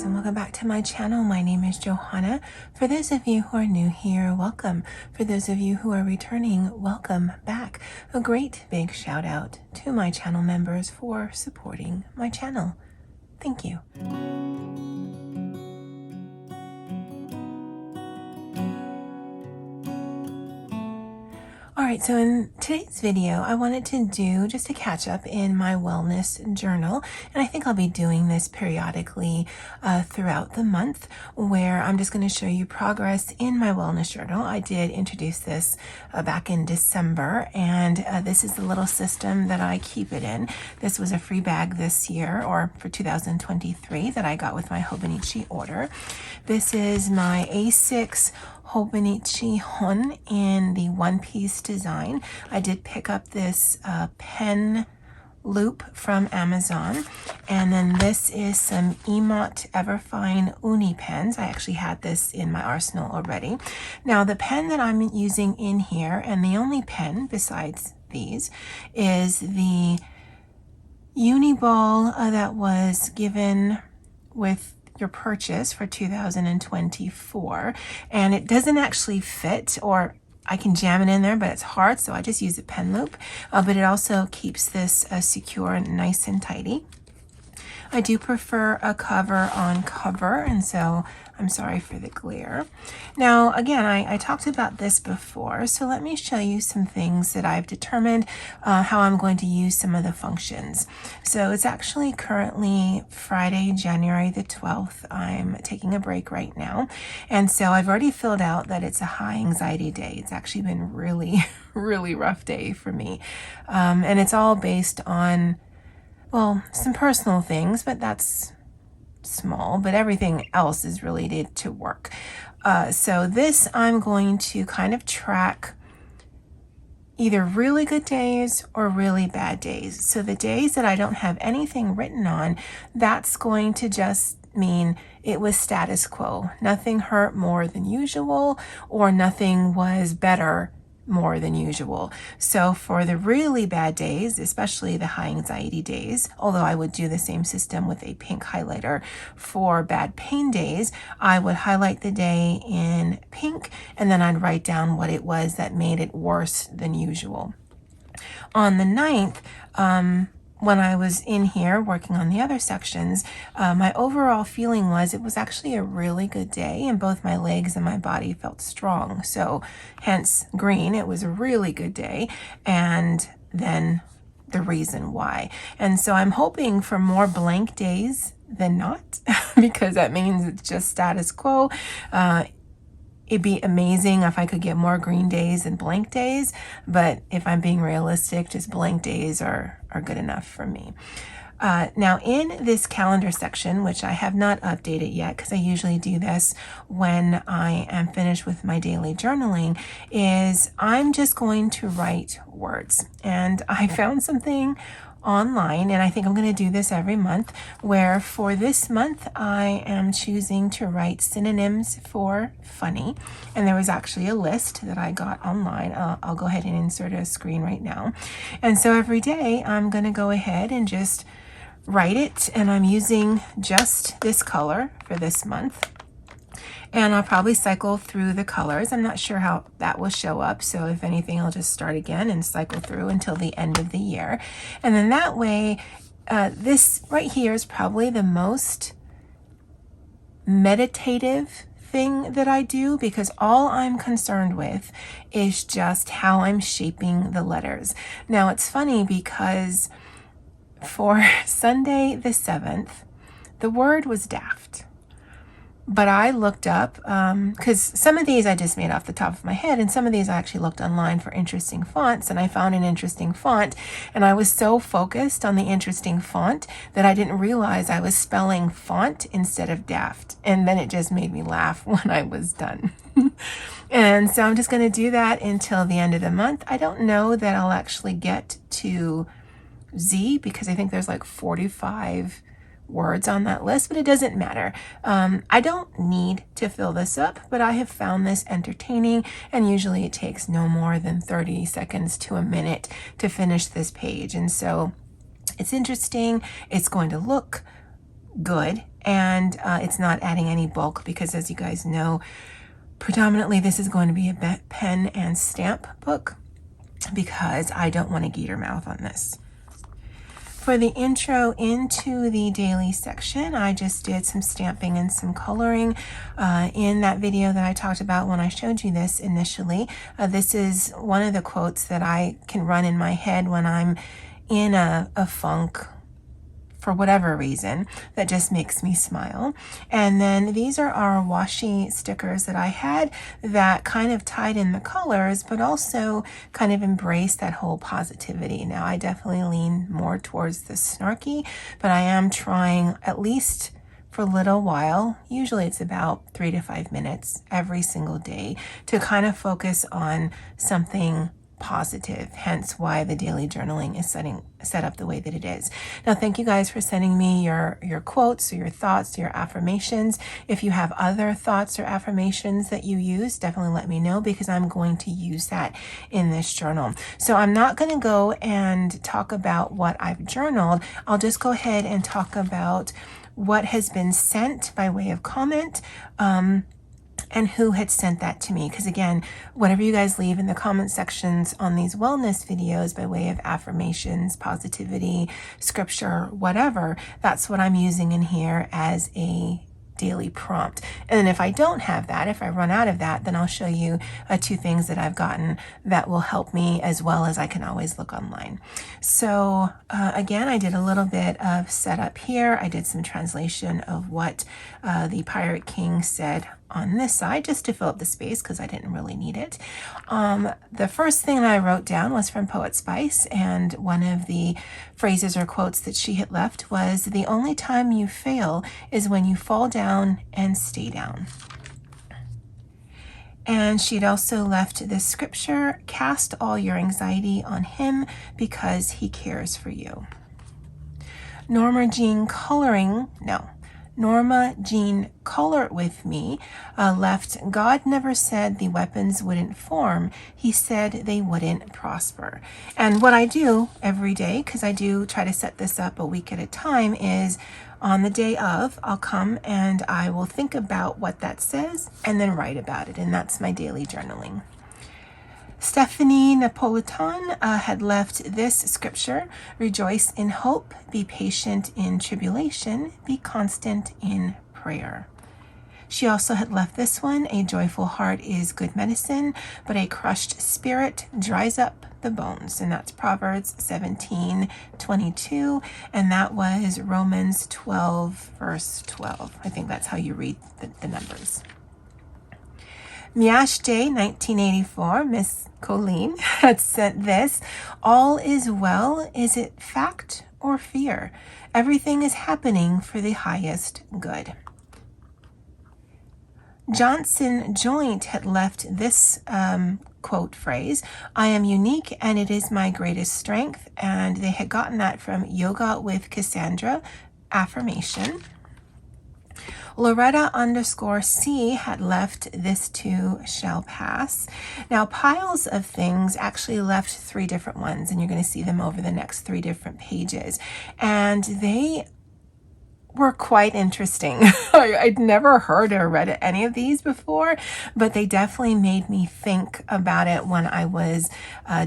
and welcome back to my channel. My name is Johanna. For those of you who are new here, welcome. For those of you who are returning, welcome back. A great big shout out to my channel members for supporting my channel. Thank you. Alright, so in today's video, I wanted to do just a catch up in my wellness journal, and I think I'll be doing this periodically throughout the month, where I'm just going to show you progress in my wellness journal. I did introduce this back in December, and this is the little system that I keep it in. This was a free bag this year, or for 2023, that I got with my Hobonichi order. This is my A6 Hobonichi HON in the one-piece design. I did pick up this pen loop from Amazon, and then this is some Emot Everfine Uni pens. I actually had this in my arsenal already. Now the pen that I'm using in here, and the only pen besides these, is the Uni Ball that was given with your purchase for 2024, and it doesn't actually fit, or I can jam it in there, but it's hard, so I just use a pen loop, but it also keeps this secure and nice and tidy. I do prefer a cover on cover, and so I'm sorry for the glare. Now, again, I talked about this before, so let me show you some things that I've determined how I'm going to use some of the functions. So it's actually currently Friday, January the 12th. I'm taking a break right now, and so I've already filled out that it's a high anxiety day. It's actually been really, really rough day for me, and it's all based on, well, some personal things, but that's small, but everything else is related to work. So this, I'm going to kind of track either really good days or really bad days. So the days that I don't have anything written on, that's going to just mean it was status quo. Nothing hurt more than usual, or nothing was better more than usual. So for the really bad days, especially the high anxiety days, although I would do the same system with a pink highlighter for bad pain days, I would highlight the day in pink, and then I'd write down what it was that made it worse than usual. On the 9th, when I was in here working on the other sections, my overall feeling was it was actually a really good day, and both my legs and my body felt strong. So hence green, it was a really good day, and then the reason why. And so I'm hoping for more blank days than not, because that means it's just status quo. It'd be amazing if I could get more green days than blank days, but if I'm being realistic, just blank days are good enough for me. Now in this calendar section, which I have not updated yet because I usually do this when I am finished with my daily journaling, is I'm just going to write words. And I found something online, and I think I'm going to do this every month, where for this month I am choosing to write synonyms for funny, and there was actually a list that I got online. I'll go ahead and insert a screen right now, and so every day I'm going to go ahead and just write it, and I'm using just this color for this month. And I'll probably cycle through the colors. I'm not sure how that will show up. So if anything, I'll just start again and cycle through until the end of the year. And then that way, this right here is probably the most meditative thing that I do, because all I'm concerned with is just how I'm shaping the letters. Now it's funny because for Sunday the 7th, the word was daft. But I looked up, because some of these I just made off the top of my head, and some of these I actually looked online for interesting fonts, and I found an interesting font, and I was so focused on the interesting font that I didn't realize I was spelling font instead of daft, and then it just made me laugh when I was done. And so I'm just going to do that until the end of the month. I don't know that I'll actually get to Z, because I think there's like 45 words on that list, but it doesn't matter. I don't need to fill this up, but I have found this entertaining, and usually it takes no more than 30 seconds to a minute to finish this page. And so it's interesting. It's going to look good, and it's not adding any bulk because, as you guys know, predominantly this is going to be a pen and stamp book because I don't want a gator mouth on this. For the intro into the daily section, I just did some stamping and some coloring in that video that I talked about when I showed you this initially. This is one of the quotes that I can run in my head when I'm in a funk for whatever reason that just makes me smile. And then these are our washi stickers that I had that kind of tied in the colors, but also kind of embrace that whole positivity. Now, I definitely lean more towards the snarky, but I am trying, at least for a little while, usually it's about 3 to 5 minutes every single day, to kind of focus on something positive, hence why the daily journaling is set up the way that it is. Now, thank you guys for sending me your quotes or your thoughts, your affirmations. If you have other thoughts or affirmations that you use, definitely let me know because I'm going to use that in this journal. So I'm not going to go and talk about what I've journaled. I'll just go ahead and talk about what has been sent by way of comment, and who had sent that to me. Because again, whatever you guys leave in the comment sections on these wellness videos by way of affirmations, positivity, scripture, whatever, that's what I'm using in here as a daily prompt. And if I don't have that, if I run out of that, then I'll show you 2 things that I've gotten that will help me, as well as I can always look online. So again, I did a little bit of setup here. I did some translation of what the Pirate King said on this side, just to fill up the space because I didn't really need it. The first thing that I wrote down was from Poet Spice, and one of the phrases or quotes that she had left was, "The only time you fail is when you fall down and stay down." And she'd also left this scripture, "Cast all your anxiety on him because he cares for you." Norma Jean Color With Me left, "God never said the weapons wouldn't form. He said they wouldn't prosper." And what I do every day, because I do try to set this up a week at a time, is on the day of, I'll come and I will think about what that says and then write about it. And that's my daily journaling. Stephanie Napolitan had left this scripture, "Rejoice in hope, be patient in tribulation, be constant in prayer." She also had left this one, "A joyful heart is good medicine, but a crushed spirit dries up the bones." And that's Proverbs 17:22, and that was Romans 12, verse 12. I think that's how you read the numbers. Miash Day 1984, Miss Colleen had sent this, "All is well. Is it fact or fear? Everything is happening for the highest good." Johnson Joint had left this quote phrase, "I am unique and it is my greatest strength." And they had gotten that from Yoga with Cassandra affirmation. Loretta_C had left, "This too shall pass." Now, Piles of Things actually left 3 different ones, and you're going to see them over the next 3 different pages. And they were quite interesting. I'd never heard or read any of these before, but they definitely made me think about it when I was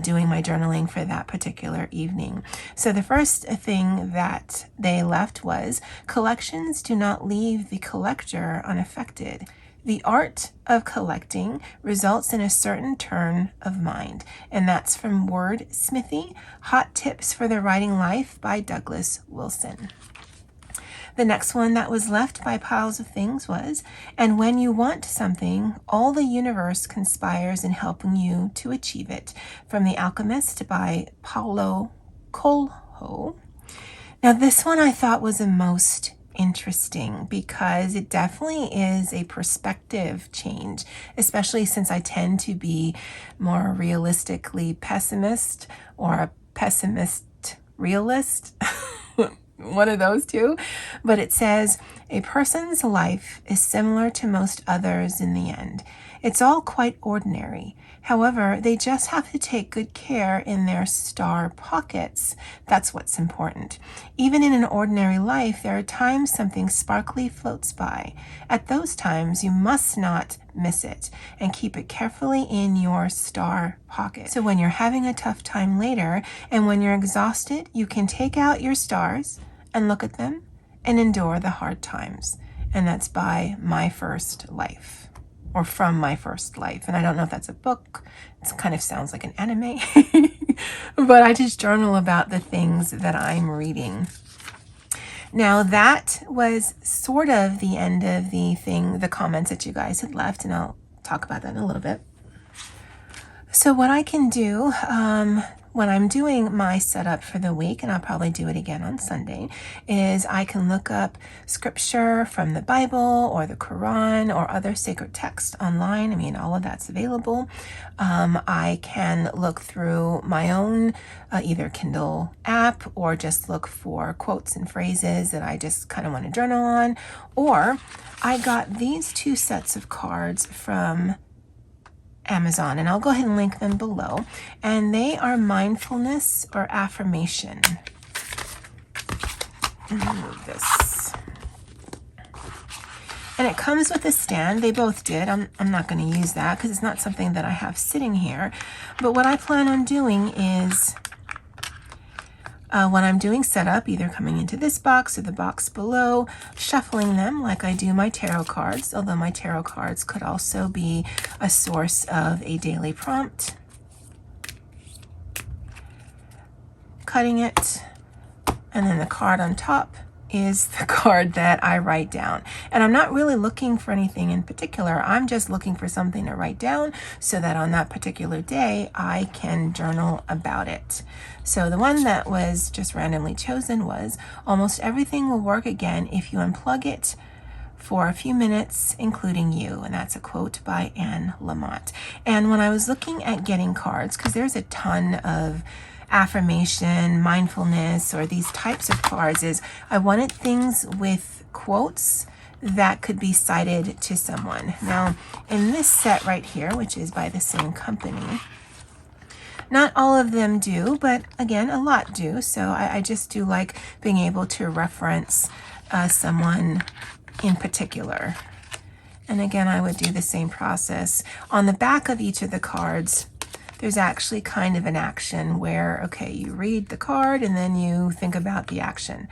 doing my journaling for that particular evening. So the first thing that they left was, "Collections do not leave the collector unaffected. The art of collecting results in a certain turn of mind." And that's from Wordsmithy, Hot Tips for the Writing Life by Douglas Wilson. The next one that was left by Piles of Things was, "And when you want something, all the universe conspires in helping you to achieve it," from The Alchemist by Paulo Coelho. Now, this one I thought was the most interesting because it definitely is a perspective change, especially since I tend to be more realistically pessimist or a pessimist realist. One of those two. But it says, "A person's life is similar to most others in the end. It's all quite ordinary. However, they just have to take good care in their star pockets. That's what's important. Even in an ordinary life, there are times something sparkly floats by. At those times, you must not miss it and keep it carefully in your star pocket. So when you're having a tough time later and when you're exhausted, you can take out your stars and look at them and endure the hard times. And that's by My First Life, or From My First Life. And I don't know if that's a book. It kind of sounds like an anime. But I just journal about the things that I'm reading. Now that was sort of the end of the comments that you guys had left, and I'll talk about that in a little bit. So what I can do when I'm doing my setup for the week, and I'll probably do it again on Sunday, is I can look up scripture from the Bible or the Quran or other sacred text online. I mean, all of that's available. I can look through my own either Kindle app or just look for quotes and phrases that I just kind of want to journal on. Or I got these 2 sets of cards from Amazon, and I'll go ahead and link them below. And they are mindfulness or affirmation. Let me move this. And it comes with a stand. They both did. I'm not going to use that because it's not something that I have sitting here. But what I plan on doing is when I'm doing setup, either coming into this box or the box below, shuffling them like I do my tarot cards, although my tarot cards could also be a source of a daily prompt. Cutting it, and then the card on top is the card that I write down. And I'm not really looking for anything in particular. I'm just looking for something to write down so that on that particular day, I can journal about it. So the one that was just randomly chosen was, almost everything will work again if you unplug it for a few minutes, including you. And that's a quote by Anne Lamott. And when I was looking at getting cards, because there's a ton of affirmation, mindfulness, or these types of cards, is I wanted things with quotes that could be cited to someone. Now, in this set right here, which is by the same company, not all of them do, but again, a lot do. So I just do like being able to reference someone in particular. And again, I would do the same process. On the back of each of the cards, there's actually kind of an action where, okay, you read the card and then you think about the action.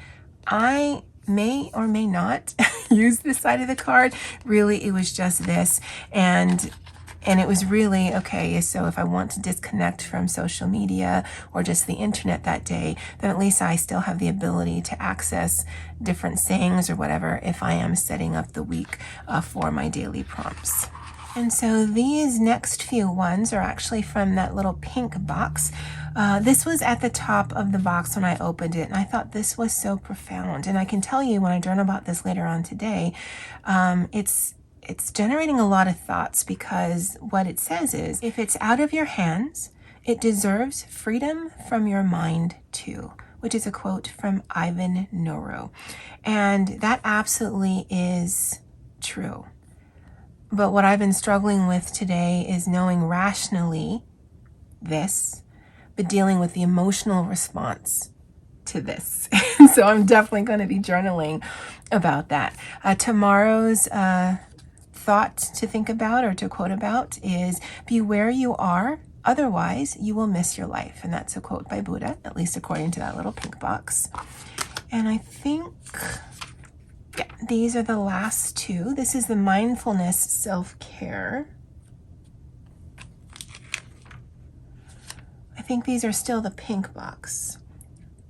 I may or may not use this side of the card. Really, it was just this. And it was really, okay, so if I want to disconnect from social media or just the internet that day, then at least I still have the ability to access different sayings or whatever if I am setting up the week for my daily prompts. And so these next few ones are actually from that little pink box. This was at the top of the box when I opened it, and I thought this was so profound. And I can tell you when I journal about this later on today, it's generating a lot of thoughts, because what it says is, if it's out of your hands, it deserves freedom from your mind too, which is a quote from Ivan Noro. And that absolutely is true. But what I've been struggling with today is knowing rationally this, but dealing with the emotional response to this. So I'm definitely going to be journaling about that. Tomorrow's thought to think about, or to quote about, is be where you are, otherwise you will miss your life. And that's a quote by Buddha, at least according to that little pink box. And I think, yeah, these are the last 2. This is the mindfulness self-care. I think these are still the pink box.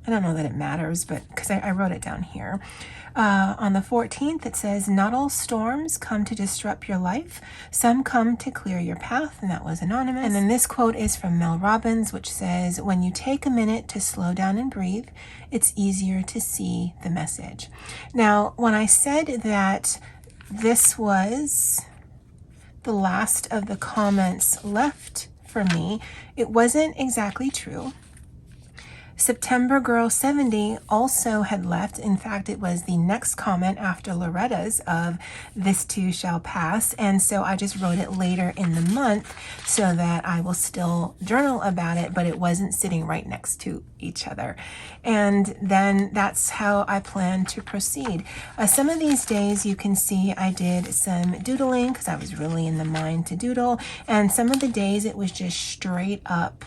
I don't know that it matters, but because I wrote it down here. On the 14th, it says, not all storms come to disrupt your life. Some come to clear your path, and that was anonymous. And then this quote is from Mel Robbins, which says, when you take a minute to slow down and breathe, it's easier to see the message. Now, when I said that this was the last of the comments left for me, it wasn't exactly true. September Girl 70 also had left. In fact, it was the next comment after Loretta's of "This too shall pass." And so I just wrote it later in the month so that I will still journal about it, but it wasn't sitting right next to each other. And then that's how I plan to proceed. Some of these days you can see I did some doodling because I was really in the mind to doodle. And some of the days it was just straight up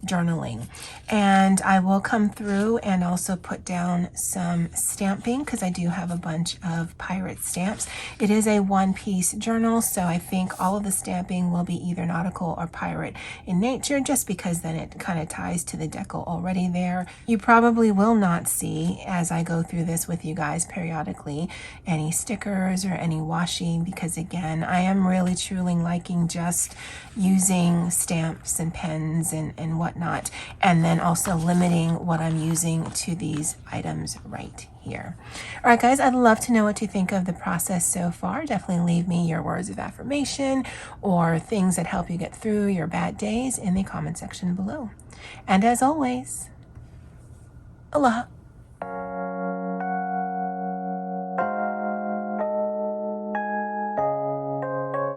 journaling. And I will come through and also put down some stamping because I do have a bunch of pirate stamps. It is a one-piece journal, so I think all of the stamping will be either nautical or pirate in nature, just because then it kind of ties to the decal already there. You probably will not see, as I go through this with you guys periodically, any stickers or any washi, because again, I am really truly liking just using stamps and pens and whatnot, and then also limiting what I'm using to these items right here. All right, guys, I'd love to know what you think of the process so far. Definitely leave me your words of affirmation or things that help you get through your bad days in the comment section below. And as always, aloha.